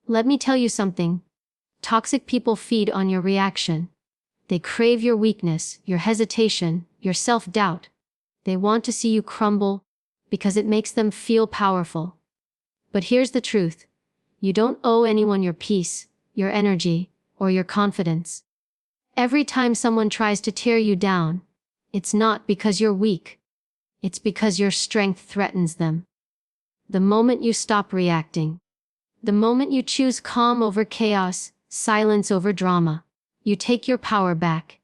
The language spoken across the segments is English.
Let me tell you something. Toxic people feed on your reaction. They crave your weakness, your hesitation, your self-doubt. They want to see you crumble because it makes them feel powerful. But here's the truth. You don't owe anyone your peace, your energy, or your confidence. Every time someone tries to tear you down, it's not because you're weak. It's because your strength threatens them. The moment you stop reacting, the moment you choose calm over chaos, silence over drama, you take your power back.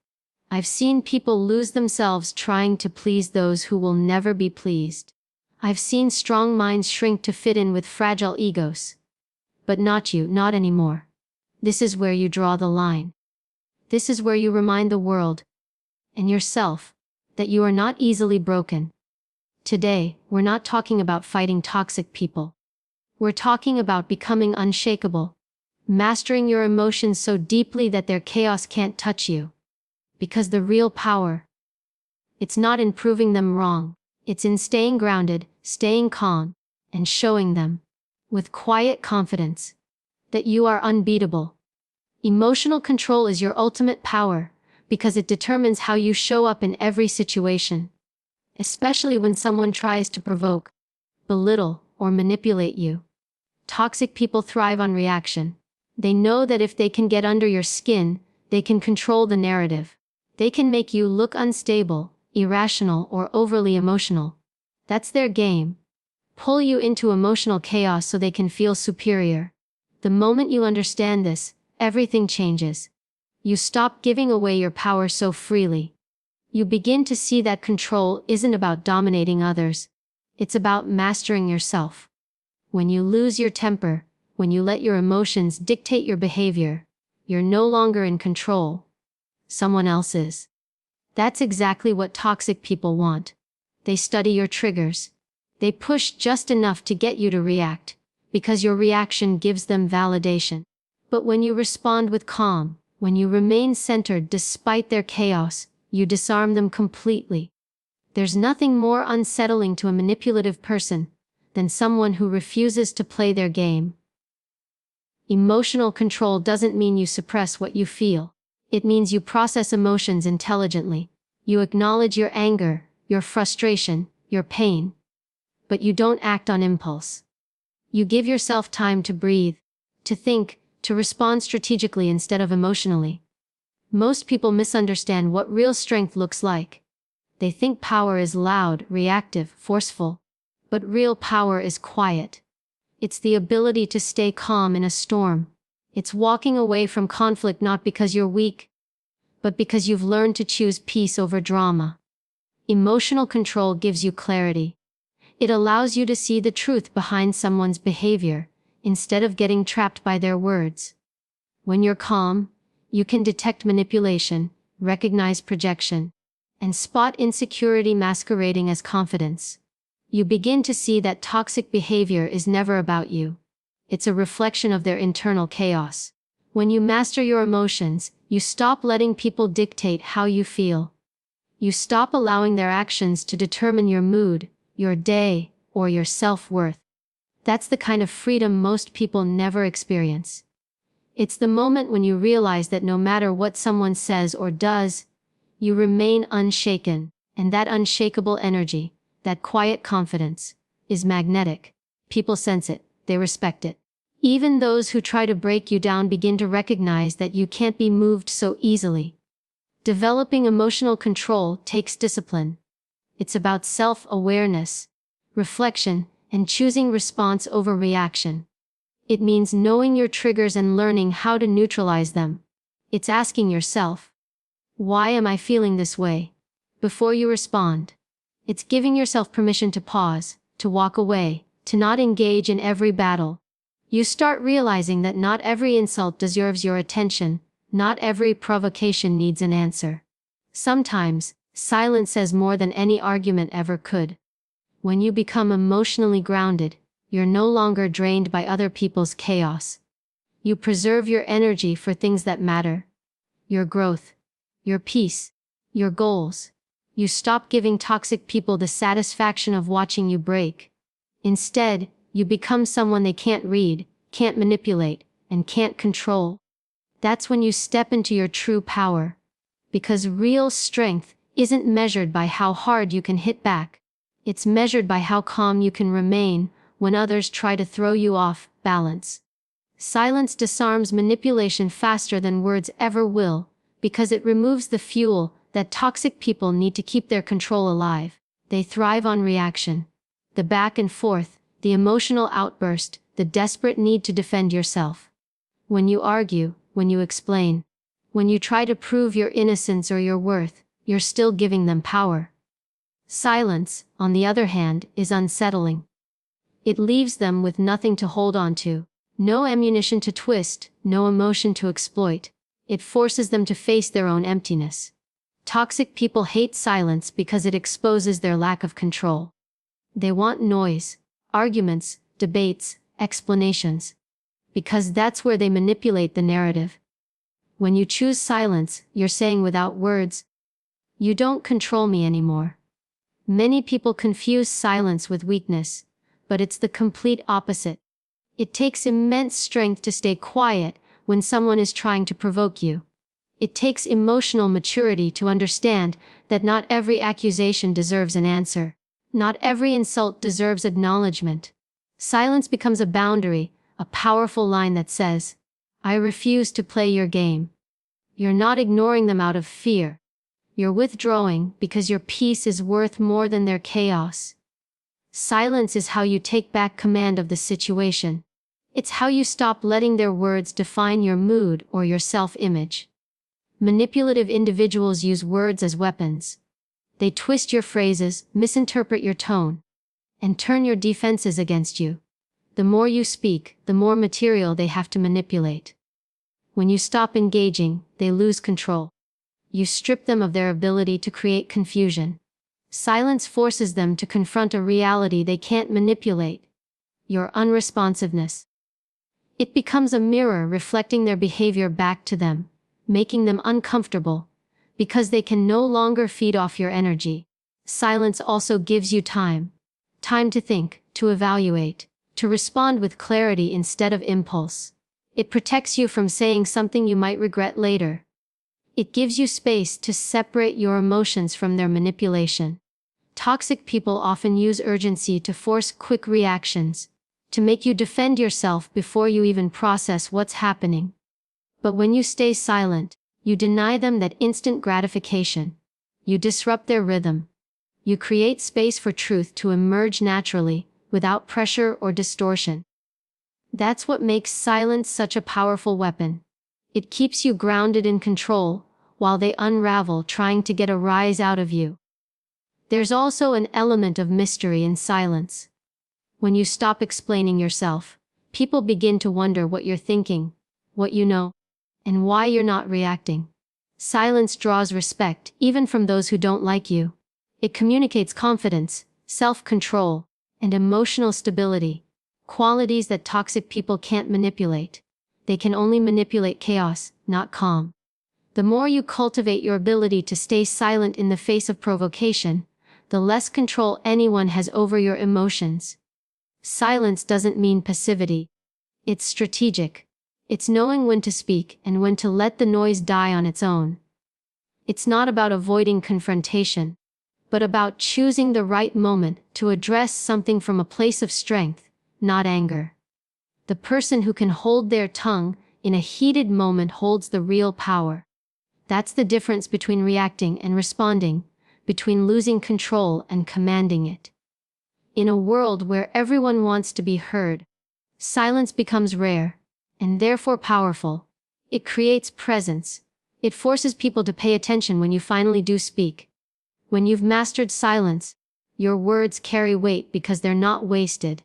I've seen people lose themselves trying to please those who will never be pleased. I've seen strong minds shrink to fit in with fragile egos. But not you, not anymore. This is where you draw the line. This is where you remind the world, and yourself, that you are not easily broken. Today, we're not talking about fighting toxic people. We're talking about becoming unshakable, mastering your emotions so deeply that their chaos can't touch you. Because the real power, it's not in proving them wrong, it's in staying grounded, staying calm, and showing them, with quiet confidence, that you are unbeatable. Emotional control is your ultimate power, because it determines how you show up in every situation. Especially when someone tries to provoke, belittle, or manipulate you. Toxic people thrive on reaction. They know that if they can get under your skin, they can control the narrative. They can make you look unstable, irrational, or overly emotional. That's their game. Pull you into emotional chaos so they can feel superior. The moment you understand this, everything changes. You stop giving away your power so freely. You begin to see that control isn't about dominating others. It's about mastering yourself. When you lose your temper, when you let your emotions dictate your behavior, you're no longer in control. Someone else is. That's exactly what toxic people want. They study your triggers. They push just enough to get you to react, because your reaction gives them validation. But when you respond with calm, when you remain centered despite their chaos, you disarm them completely. There's nothing more unsettling to a manipulative person than someone who refuses to play their game. Emotional control doesn't mean you suppress what you feel. It means you process emotions intelligently. You acknowledge your anger, your frustration, your pain. But you don't act on impulse. You give yourself time to breathe, to think, to respond strategically instead of emotionally. Most people misunderstand what real strength looks like. They think power is loud, reactive, forceful. But real power is quiet. It's the ability to stay calm in a storm. It's walking away from conflict not because you're weak, but because you've learned to choose peace over drama. Emotional control gives you clarity. It allows you to see the truth behind someone's behavior, instead of getting trapped by their words. When you're calm, you can detect manipulation, recognize projection, and spot insecurity masquerading as confidence. You begin to see that toxic behavior is never about you. It's a reflection of their internal chaos. When you master your emotions, you stop letting people dictate how you feel. You stop allowing their actions to determine your mood, your day, or your self-worth. That's the kind of freedom most people never experience. It's the moment when you realize that no matter what someone says or does, you remain unshaken, and that unshakable energy, that quiet confidence, is magnetic. People sense it, they respect it. Even those who try to break you down begin to recognize that you can't be moved so easily. Developing emotional control takes discipline. It's about self-awareness, reflection, and choosing response over reaction. It means knowing your triggers and learning how to neutralize them. It's asking yourself, why am I feeling this way? Before you respond. It's giving yourself permission to pause, to walk away, to not engage in every battle. You start realizing that not every insult deserves your attention, not every provocation needs an answer. Sometimes, silence says more than any argument ever could. When you become emotionally grounded, you're no longer drained by other people's chaos. You preserve your energy for things that matter. Your growth, your peace, your goals. You stop giving toxic people the satisfaction of watching you break. Instead, you become someone they can't read, can't manipulate, and can't control. That's when you step into your true power. Because real strength isn't measured by how hard you can hit back. It's measured by how calm you can remain when others try to throw you off balance. Silence disarms manipulation faster than words ever will, because it removes the fuel that toxic people need to keep their control alive. They thrive on reaction. The back and forth, the emotional outburst, the desperate need to defend yourself. When you argue, when you explain, when you try to prove your innocence or your worth, you're still giving them power. Silence, on the other hand, is unsettling. It leaves them with nothing to hold on to, no ammunition to twist, no emotion to exploit. It forces them to face their own emptiness. Toxic people hate silence because it exposes their lack of control. They want noise, arguments, debates, explanations. Because that's where they manipulate the narrative. When you choose silence, you're saying without words, "You don't control me anymore." Many people confuse silence with weakness, but it's the complete opposite. It takes immense strength to stay quiet when someone is trying to provoke you. It takes emotional maturity to understand that not every accusation deserves an answer. Not every insult deserves acknowledgement. Silence becomes a boundary, a powerful line that says, "I refuse to play your game." You're not ignoring them out of fear. You're withdrawing because your peace is worth more than their chaos. Silence is how you take back command of the situation. It's how you stop letting their words define your mood or your self-image. Manipulative individuals use words as weapons. They twist your phrases, misinterpret your tone, and turn your defenses against you. The more you speak, the more material they have to manipulate. When you stop engaging, they lose control. You strip them of their ability to create confusion. Silence forces them to confront a reality they can't manipulate: your unresponsiveness. It becomes a mirror reflecting their behavior back to them, making them uncomfortable, because they can no longer feed off your energy. Silence also gives you time. Time to think, to evaluate, to respond with clarity instead of impulse. It protects you from saying something you might regret later. It gives you space to separate your emotions from their manipulation. Toxic people often use urgency to force quick reactions, to make you defend yourself before you even process what's happening. But when you stay silent, you deny them that instant gratification. You disrupt their rhythm. You create space for truth to emerge naturally, without pressure or distortion. That's what makes silence such a powerful weapon. It keeps you grounded in control, while they unravel trying to get a rise out of you. There's also an element of mystery in silence. When you stop explaining yourself, people begin to wonder what you're thinking, what you know, and why you're not reacting. Silence draws respect, even from those who don't like you. It communicates confidence, self-control, and emotional stability, qualities that toxic people can't manipulate. They can only manipulate chaos, not calm. The more you cultivate your ability to stay silent in the face of provocation, the less control anyone has over your emotions. Silence doesn't mean passivity. It's strategic. It's knowing when to speak and when to let the noise die on its own. It's not about avoiding confrontation, but about choosing the right moment to address something from a place of strength, not anger. The person who can hold their tongue in a heated moment holds the real power. That's the difference between reacting and responding, between losing control and commanding it. In a world where everyone wants to be heard, silence becomes rare, and therefore powerful. It creates presence. It forces people to pay attention when you finally do speak. When you've mastered silence, your words carry weight because they're not wasted.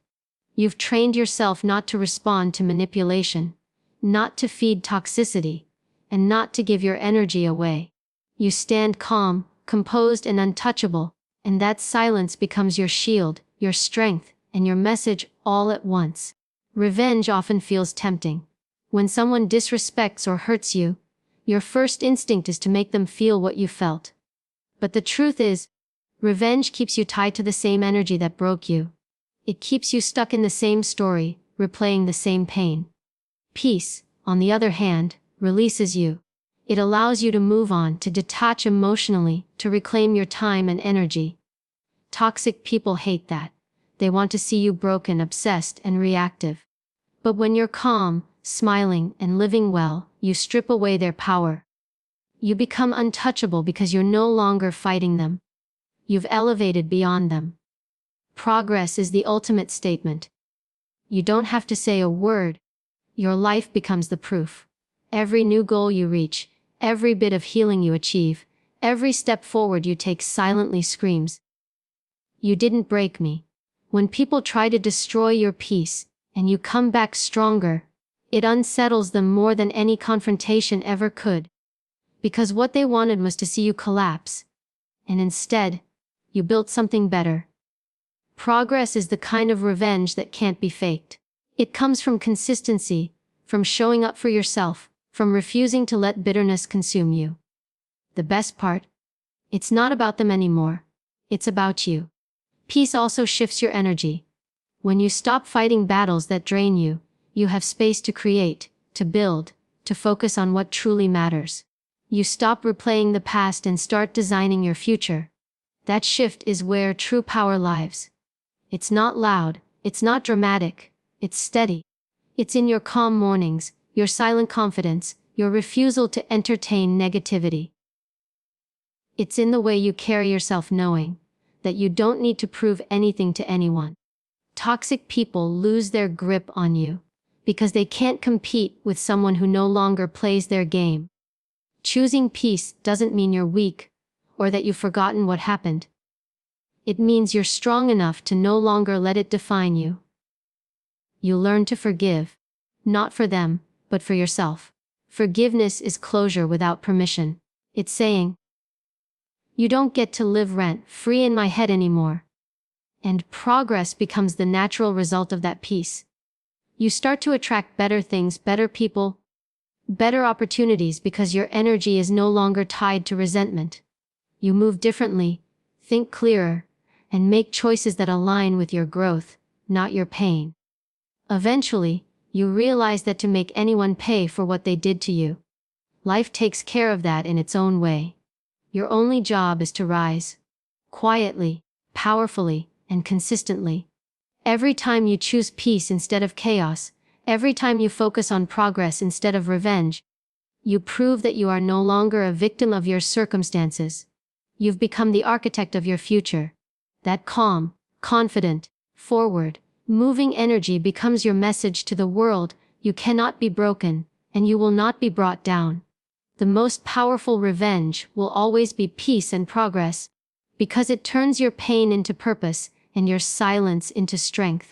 You've trained yourself not to respond to manipulation, not to feed toxicity, and not to give your energy away. You stand calm, composed, and untouchable, and that silence becomes your shield, your strength, and your message all at once. Revenge often feels tempting. When someone disrespects or hurts you, your first instinct is to make them feel what you felt. But the truth is, revenge keeps you tied to the same energy that broke you. It keeps you stuck in the same story, replaying the same pain. Peace, on the other hand, releases you. It allows you to move on, to detach emotionally, to reclaim your time and energy. Toxic people hate that. They want to see you broken, obsessed, and reactive. But when you're calm, smiling, and living well, you strip away their power. You become untouchable because you're no longer fighting them. You've elevated beyond them. Progress is the ultimate statement. You don't have to say a word. Your life becomes the proof. Every new goal you reach, every bit of healing you achieve, every step forward you take silently screams, "You didn't break me." When people try to destroy your peace, and you come back stronger, it unsettles them more than any confrontation ever could. Because what they wanted was to see you collapse. And instead, you built something better. Progress is the kind of revenge that can't be faked. It comes from consistency, from showing up for yourself, from refusing to let bitterness consume you. The best part? It's not about them anymore. It's about you. Peace also shifts your energy. When you stop fighting battles that drain you, you have space to create, to build, to focus on what truly matters. You stop replaying the past and start designing your future. That shift is where true power lies. It's not loud, it's not dramatic, it's steady. It's in your calm mornings, your silent confidence, your refusal to entertain negativity. It's in the way you carry yourself, knowing that you don't need to prove anything to anyone. Toxic people lose their grip on you because they can't compete with someone who no longer plays their game. Choosing peace doesn't mean you're weak or that you've forgotten what happened. It means you're strong enough to no longer let it define you. You learn to forgive, not for them, but for yourself. Forgiveness is closure without permission. It's saying, "You don't get to live rent-free in my head anymore." And progress becomes the natural result of that peace. You start to attract better things, better people, better opportunities because your energy is no longer tied to resentment. You move differently, think clearer, and make choices that align with your growth, not your pain. Eventually, you realize that to make anyone pay for what they did to you, life takes care of that in its own way. Your only job is to rise. Quietly, powerfully, and consistently. Every time you choose peace instead of chaos, every time you focus on progress instead of revenge, you prove that you are no longer a victim of your circumstances. You've become the architect of your future. That calm, confident, forward, moving energy becomes your message to the world: you cannot be broken, and you will not be brought down. The most powerful revenge will always be peace and progress, because it turns your pain into purpose, and your silence into strength.